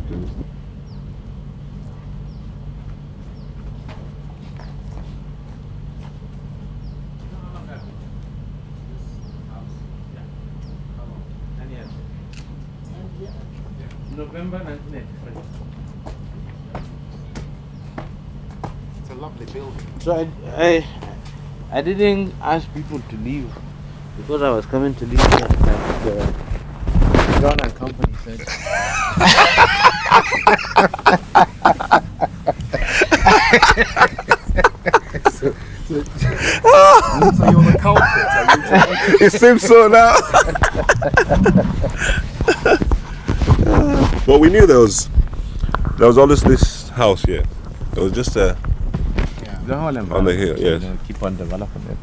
to. November 1983. It's a lovely building. So I didn't ask people to leave because I was coming to leave. Like John and company said. So you're the culprit. It seems so now. But we knew there was always this house here. It was just The whole environment. on the hill, yes. Keep on developing it.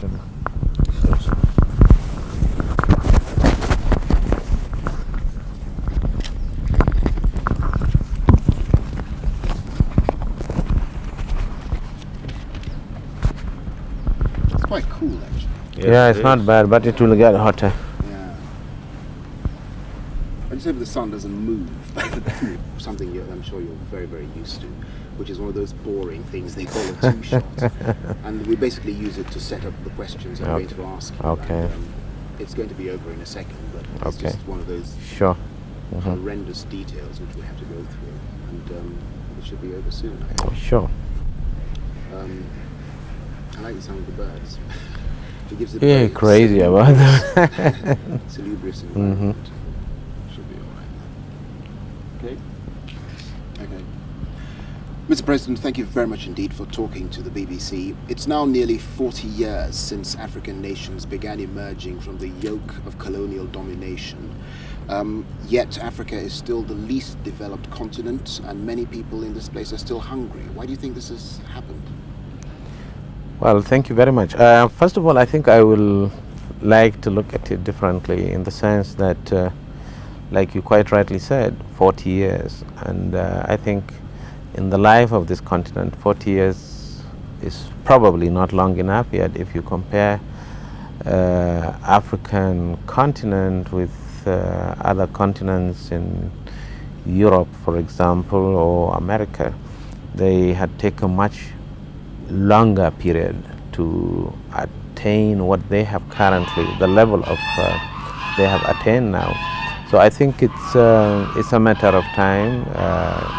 It's quite cool, actually. Yeah, it's not bad, but it will get hotter. Yeah. I just hope the sun doesn't move. Something I'm sure you're very, very used to, which is one of those boring things they call a two-shot. And we basically use it to set up the questions I'm going to ask you. Okay. And, it's going to be over in a second, but it's Okay. just one of those Sure. horrendous details which we have to go through. And it should be over soon. Sure. I like the sound of the birds. It gives it Yeah, very crazy about that. salubrious environment. Should be all right. Okay. Okay. Mr. President, thank you very much indeed for talking to the BBC. It's now nearly 40 years since African nations began emerging from the yoke of colonial domination. Yet Africa is still the least developed continent, and many people in this place are still hungry. Why do you think this has happened? Well, thank you very much. First of all, I think I will like to look at it differently in the sense that, like you quite rightly said, 40 years. And I think in the life of this continent, 40 years is probably not long enough yet if you compare African continent with other continents in Europe, for example, or America. They had taken much longer period to attain what they have currently, the level of they have attained now. So I think it's a matter of time.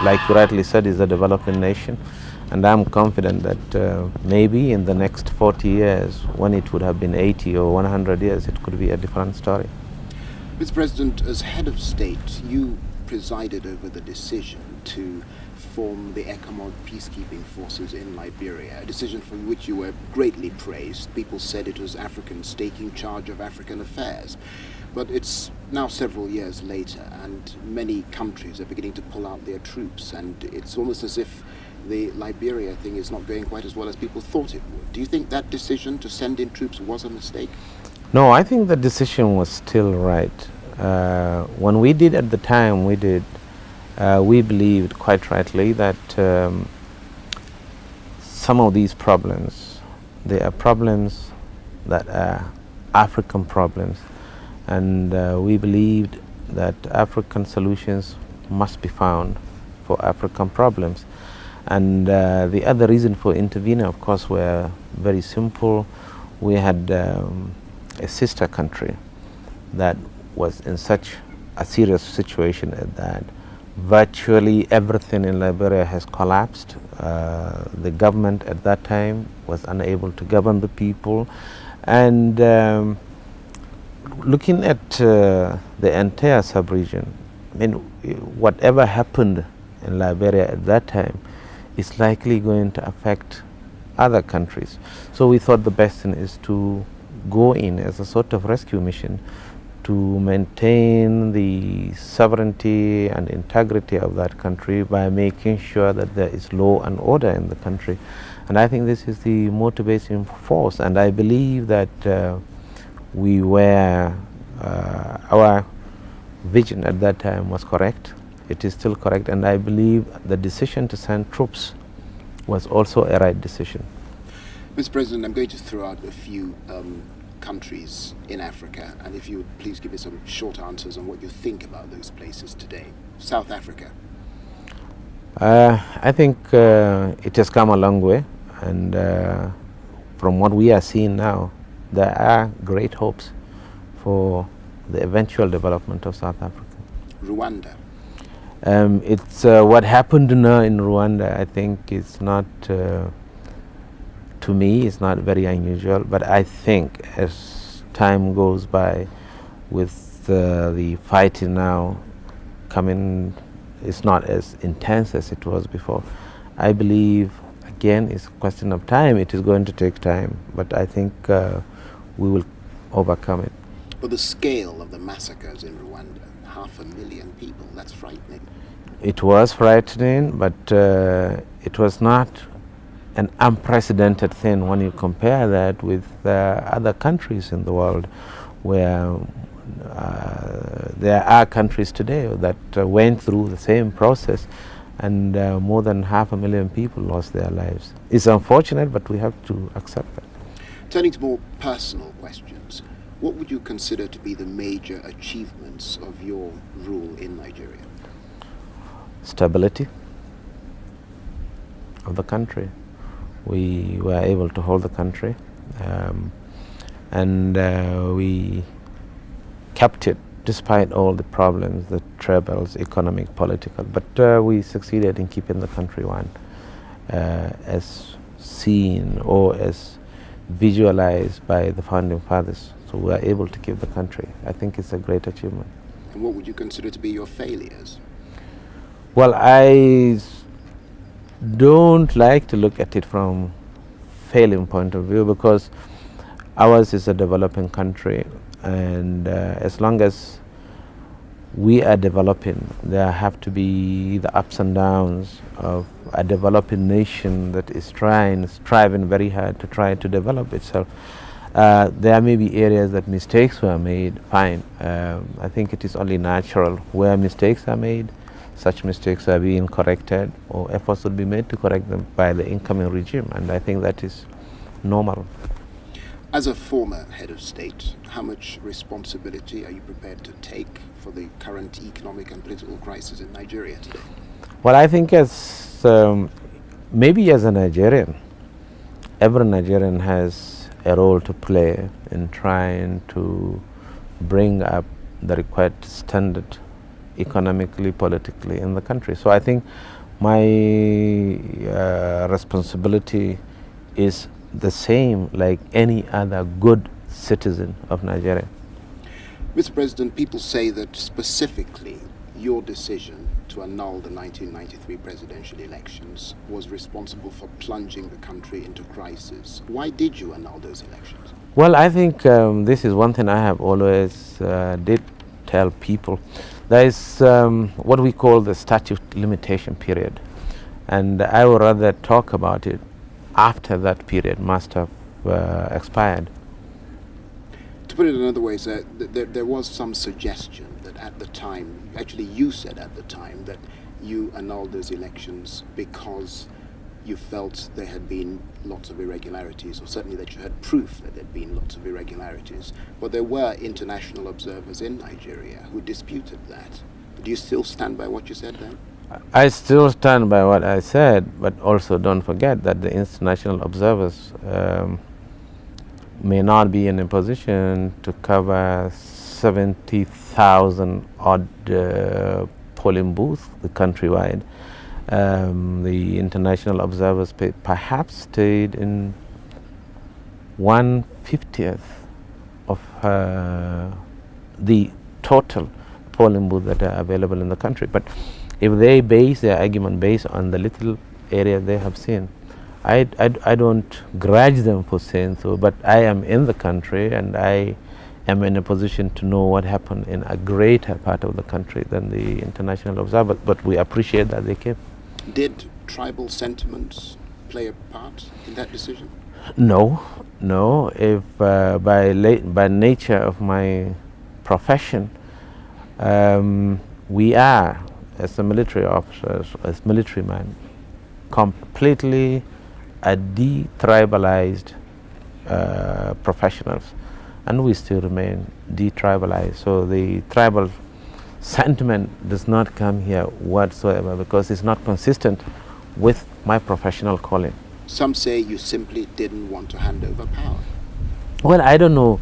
Like you rightly said, it's a developing nation, and I'm confident that maybe in the next 40 years, when it would have been 80 or 100 years, it could be a different story. Mr. President, as head of state, you presided over the decision to form the ECOMOG peacekeeping forces in Liberia, a decision for which you were greatly praised. People said it was Africans taking charge of African affairs. But it's now several years later, and many countries are beginning to pull out their troops, and it's almost as if the Liberia thing is not going quite as well as people thought it would. Do you think that decision to send in troops was a mistake? No, I think the decision was still right. When we did at the time, we believed quite rightly that some of these problems, they are problems that are African problems, and we believed that African solutions must be found for African problems. And the other reason for intervening, of course, were very simple. We had a sister country that was in such a serious situation at that virtually everything in Liberia has collapsed. The government at that time was unable to govern the people, and looking at the entire sub-region, I mean, whatever happened in Liberia at that time is likely going to affect other countries. So we thought the best thing is to go in as a sort of rescue mission to maintain the sovereignty and integrity of that country by making sure that there is law and order in the country. And I think this is the motivating force, and I believe that our vision at that time was correct. It is still correct, and I believe the decision to send troops was also a right decision. Mr. President, I'm going to throw out a few countries in Africa, and if you would please give me some short answers on what you think about those places today. South Africa. I think it has come a long way, and from what we are seeing now, there are great hopes for the eventual development of South Africa. Rwanda. It's what happened now in Rwanda. I think it's not, to me, it's not very unusual. But I think as time goes by, with the fighting now coming, it's not as intense as it was before. I believe, again, it's a question of time. It is going to take time, but I think we will overcome it. But the scale of the massacres in Rwanda, 500,000 people, that's frightening. It was frightening, but it was not an unprecedented thing when you compare that with other countries in the world, where there are countries today that went through the same process, and more than 500,000 people lost their lives. It's unfortunate, but we have to accept that. Turning to more personal questions, what would you consider to be the major achievements of your rule in Nigeria? Stability of the country. We were able to hold the country, and we kept it despite all the problems, the troubles, economic, political. But we succeeded in keeping the country one, as seen or as visualized by the founding fathers. So we are able to keep the country. I think it's a great achievement. And what would you consider to be your failures? Well, I don't like to look at it from failing point of view, because ours is a developing country, and as long as we are developing, there have to be the ups and downs of a developing nation that is striving very hard to try to develop itself. There may be areas that mistakes were made, fine. I think it is only natural where mistakes are made. Such mistakes are being corrected, or efforts would be made to correct them by the incoming regime, and I think that is normal. As a former head of state, how much responsibility are you prepared to take for the current economic and political crisis in Nigeria today? Well, I think as maybe as a Nigerian, every Nigerian has a role to play in trying to bring up the required standard economically, politically in the country. So I think my responsibility is the same like any other good citizen of Nigeria. Mr. President, people say that specifically your decision to annul the 1993 presidential elections was responsible for plunging the country into crisis. Why did you annul those elections? Well, I think this is one thing I have always did tell people. There is what we call the statute limitation period, and I would rather talk about it after that period must have expired. To put it another way, sir, there was some suggestion that at the time, actually you said at the time, that you annulled those elections because you felt there had been lots of irregularities, or certainly that you had proof that there had been lots of irregularities. But there were international observers in Nigeria who disputed that. Do you still stand by what you said then? I still stand by what I said, but also don't forget that the international observers may not be in a position to cover 70,000 odd polling booths countrywide. The international observers perhaps stayed in 1/50th of the total polling booths that are available in the country. But if they base their argument based on the little area they have seen, I don't grudge them for saying so, but I am in the country and I am in a position to know what happened in a greater part of the country than the international observers, but we appreciate that they came. Did tribal sentiments play a part in that decision? No. If by nature of my profession, we are, as a military officer, as military man, completely detribalized professionals, and we still remain detribalized. So the tribal sentiment does not come here whatsoever because it's not consistent with my professional calling. Some say you simply didn't want to hand over power. Well, I don't know.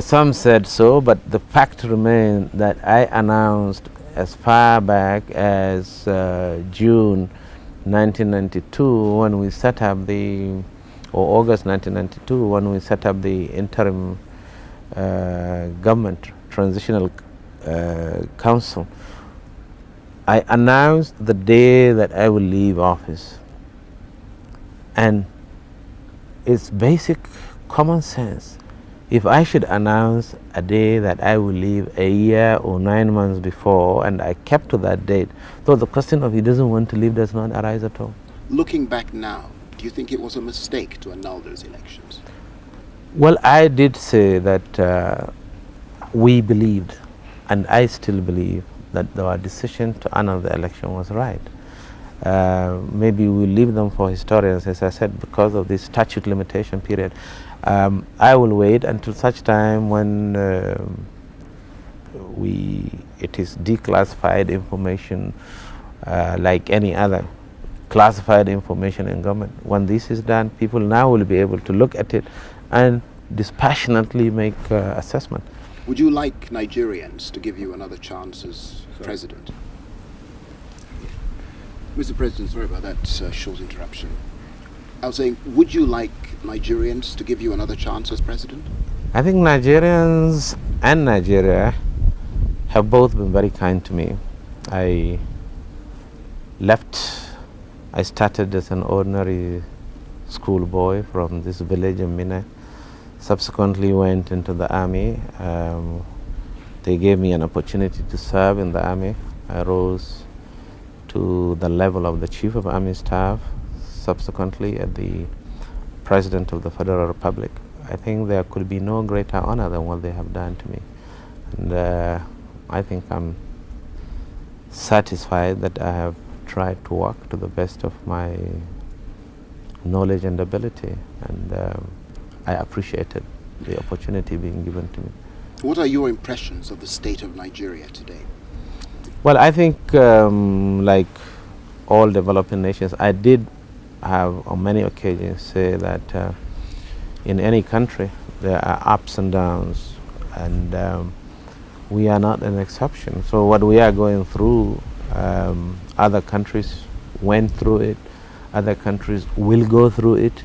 Some said so, but the fact remains that I announced as far back as June 1992 when we set up or August 1992 when we set up the interim government transitional council. I announced the day that I will leave office, and it's basic common sense. If I should announce a day that I will leave a year or 9 months before and I kept to that date, so the question of he doesn't want to leave does not arise at all. Looking back now, do you think it was a mistake to annul those elections? Well, I did say that we believed, and I still believe, that our decision to annul the election was right. Maybe we'll leave them for historians, as I said, because of this statute limitation period. I will wait until such time when it is declassified information like any other classified information in government. When this is done, people now will be able to look at it and dispassionately make assessment. Would you like Nigerians to give you another chance as president? Mr. President, sorry about that short interruption. I was saying, would you like Nigerians to give you another chance as president? I think Nigerians and Nigeria have both been very kind to me. I started as an ordinary schoolboy from this village in Minna. Subsequently went into the army. They gave me an opportunity to serve in the army. I rose to the level of the Chief of Army Staff, subsequently at the President of the Federal Republic. I think there could be no greater honor than what they have done to me. And I think I'm satisfied that I have tried to work to the best of my knowledge and ability. And I appreciated the opportunity being given to me. What are your impressions of the state of Nigeria today? Well, I think like all developing nations, I did have on many occasions say that in any country there are ups and downs, and we are not an exception. So what we are going through, other countries went through it, other countries will go through it,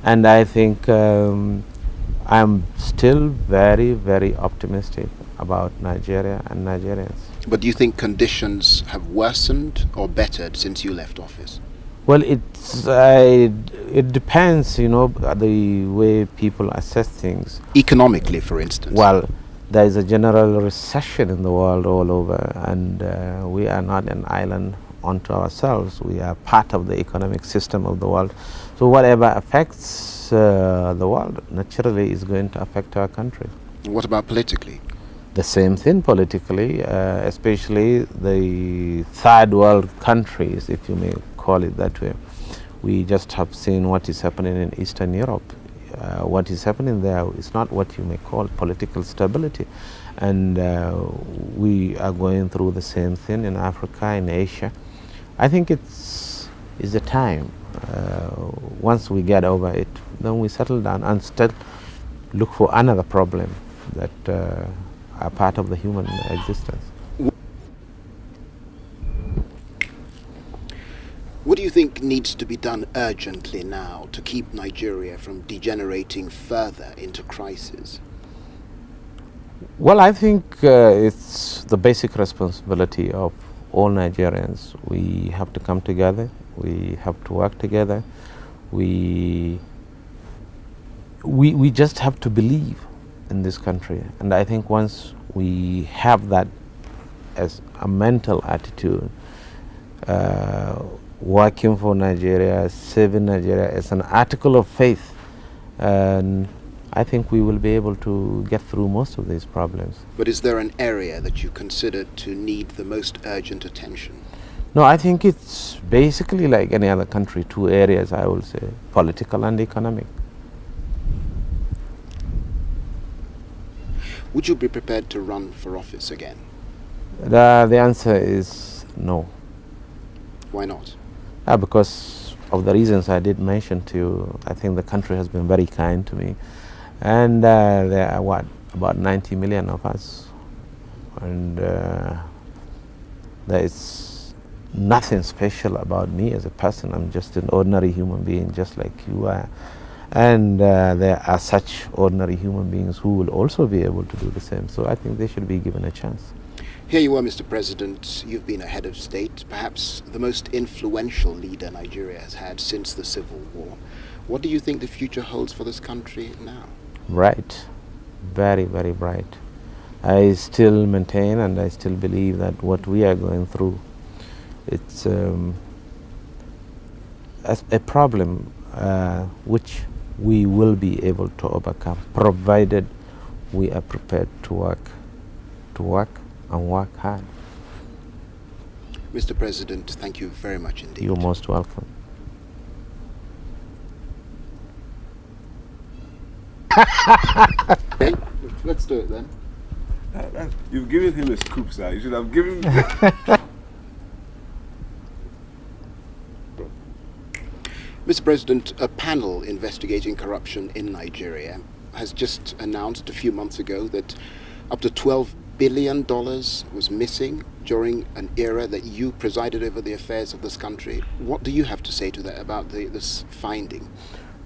and I think I'm still very, very optimistic about Nigeria and Nigerians. But do you think conditions have worsened or bettered since you left office? Well, it depends, the way people assess things. Economically, for instance? Well, there is a general recession in the world all over, and we are not an island unto ourselves. We are part of the economic system of the world. So whatever affects the world naturally is going to affect our country. What about politically? The same thing politically, especially the third world countries, if you may call it that way. We just have seen what is happening in Eastern Europe. What is happening there is not what you may call political stability. And we are going through the same thing in Africa, in Asia. I think it's a time. Once we get over it, then we settle down and still look for another problem that are part of the human existence. What do you think needs to be done urgently now to keep Nigeria from degenerating further into crisis? Well, I think it's the basic responsibility of all Nigerians. We have to come together. We have to work together. We just have to believe in this country. And I think once we have that as a mental attitude, working for Nigeria, saving Nigeria as an article of faith, and I think we will be able to get through most of these problems. But is there an area that you consider to need the most urgent attention? No, I think it's basically like any other country, two areas I will say, political and economic. Would you be prepared to run for office again? The answer is no. Why not? Because of the reasons I did mention to you. I think the country has been very kind to me. And there are about 90 million of us. And there is nothing special about me as a person. I'm just an ordinary human being, just like you are. And there are such ordinary human beings who will also be able to do the same. So I think they should be given a chance. Here you are, Mr. President. You've been a head of state, perhaps the most influential leader Nigeria has had since the Civil War. What do you think the future holds for this country now? Bright. Very, very bright. I still maintain and I still believe that what we are going through, it's a problem which we will be able to overcome, provided we are prepared to work and work hard. Mr. President, thank you very much indeed. You're most welcome. Okay, let's do it then. You've given him a scoop, sir. You should have given him. Mr. President, a panel investigating corruption in Nigeria has just announced a few months ago that up to $12 billion was missing during an era that you presided over the affairs of this country. What do you have to say to that about this finding?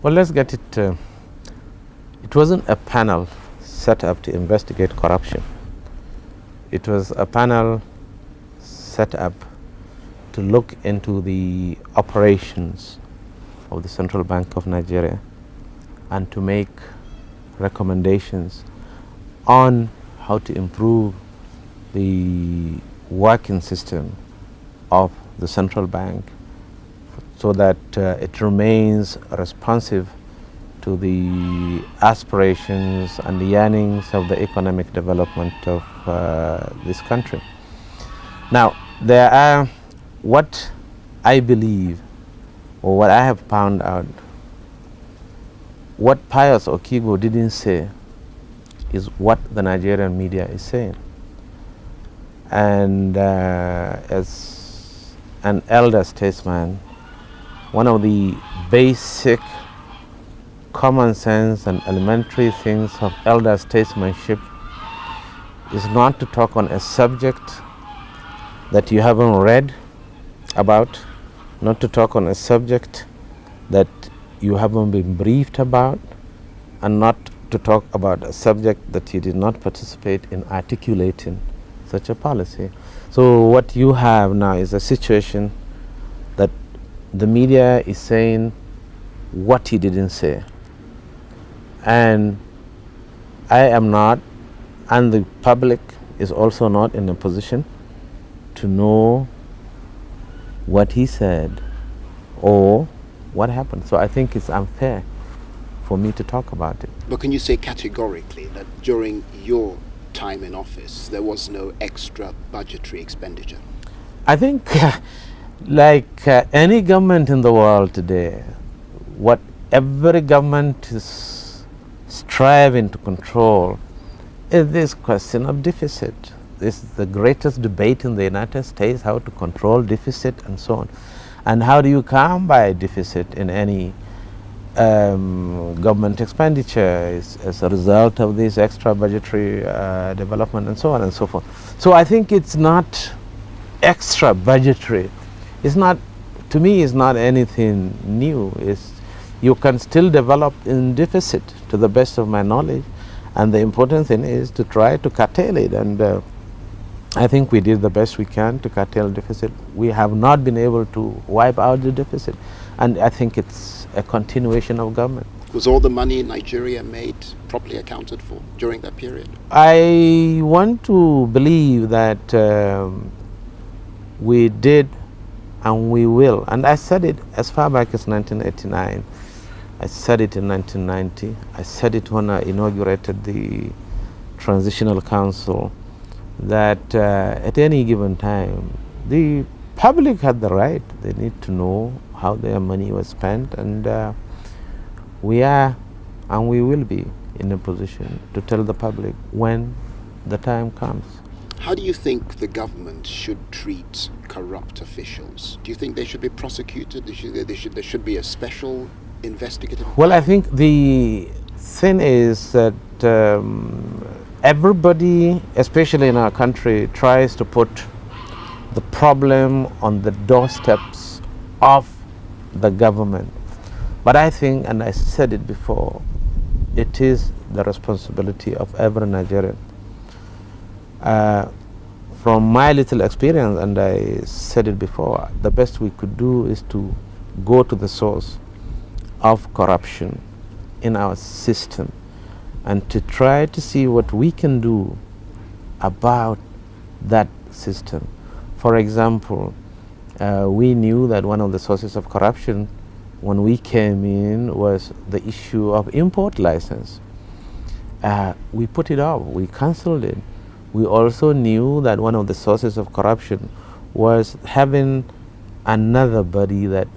Well, let's get it. It wasn't a panel set up to investigate corruption. It was a panel set up to look into the operations of the Central Bank of Nigeria and to make recommendations on how to improve the working system of the central bank so that it remains responsive to the aspirations and the yearnings of the economic development of this country. Now, there are what I believe, or what I have found out, what Pius Okibo didn't say is what the Nigerian media is saying. And as an elder statesman, one of the basic common sense and elementary things of elder statesmanship is not to talk on a subject that you haven't read about, not to talk on a subject that you haven't been briefed about, and not to talk about a subject that you did not participate in articulating such a policy. So what you have now is a situation that the media is saying what he didn't say. And I am not, and the public is also not in a position to know what he said or what happened. So I think it's unfair for me to talk about it. But can you say categorically that during your time in office there was no extra budgetary expenditure? I think like any government in the world today, what every government is striving to control is this question of deficit. This is the greatest debate in the United States, how to control deficit and so on. And how do you come by deficit in any government expenditure as a result of this extra budgetary development and so on and so forth. So I think it's not extra budgetary. It's not, to me, it's not anything new. It's, you can still develop in deficit to the best of my knowledge, and the important thing is to try to curtail it, and I think we did the best we can to curtail deficit. We have not been able to wipe out the deficit, and I think it's a continuation of government. Was all the money Nigeria made properly accounted for during that period? I want to believe that we did and we will, and I said it as far back as 1989. I said it in 1990. I said it when I inaugurated the Transitional Council, that at any given time, the public had the right. They need to know how their money was spent, and we are and we will be in a position to tell the public when the time comes. How do you think the government should treat corrupt officials? Do you think they should be prosecuted? There should be a special investigative? Well, I think the thing is that everybody, especially in our country, tries to put the problem on the doorsteps of the government. But I think, and I said it before, it is the responsibility of every Nigerian. From my little experience, and I said it before, the best we could do is to go to the source of corruption in our system and to try to see what we can do about that system. For example, we knew that one of the sources of corruption when we came in was the issue of import license. We put it off, we cancelled it. We also knew that one of the sources of corruption was having another body that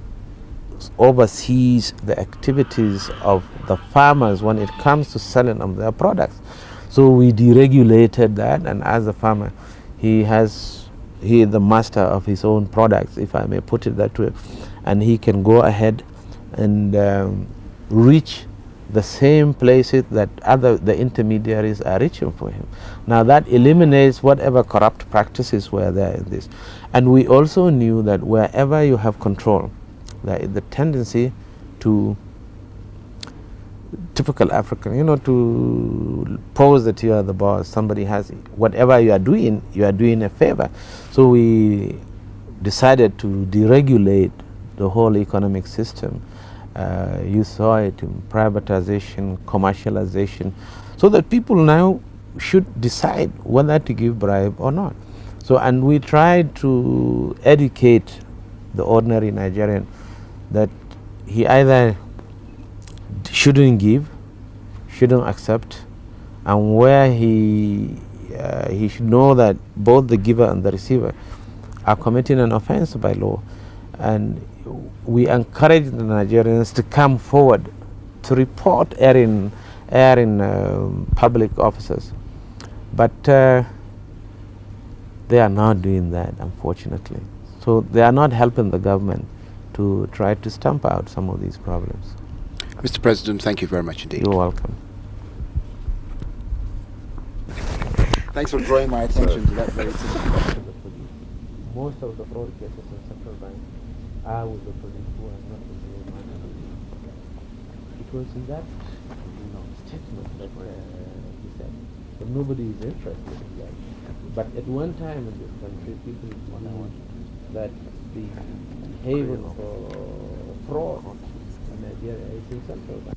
oversees the activities of the farmers when it comes to selling of their products. So we deregulated that, and as a farmer, he is the master of his own products, if I may put it that way, and he can go ahead and reach the same places that the intermediaries are reaching for him. Now that eliminates whatever corrupt practices were there in this. And we also knew that wherever you have control, there is the tendency to, typical African, to pose that you are the boss. Somebody has, whatever you are doing a favor. So we decided to deregulate the whole economic system. You saw it in privatization, commercialization, so that people now should decide whether to give bribe or not. So, and we tried to educate the ordinary Nigerian that he either shouldn't give, shouldn't accept, and where he should know that both the giver and the receiver are committing an offense by law. And we encourage the Nigerians to come forward to report erring public officers. But they are not doing that, unfortunately. So they are not helping the government to try to stamp out some of these problems. Mr. President, thank you very much indeed. You're welcome. Thanks for drawing my attention to that very situation. Most of the fraud cases in central bank are with the police who are not in the money. It was in that statement that he said that nobody is interested in that. But at one time in this country, people knew that the haven for fraud in Nigeria is in central bank.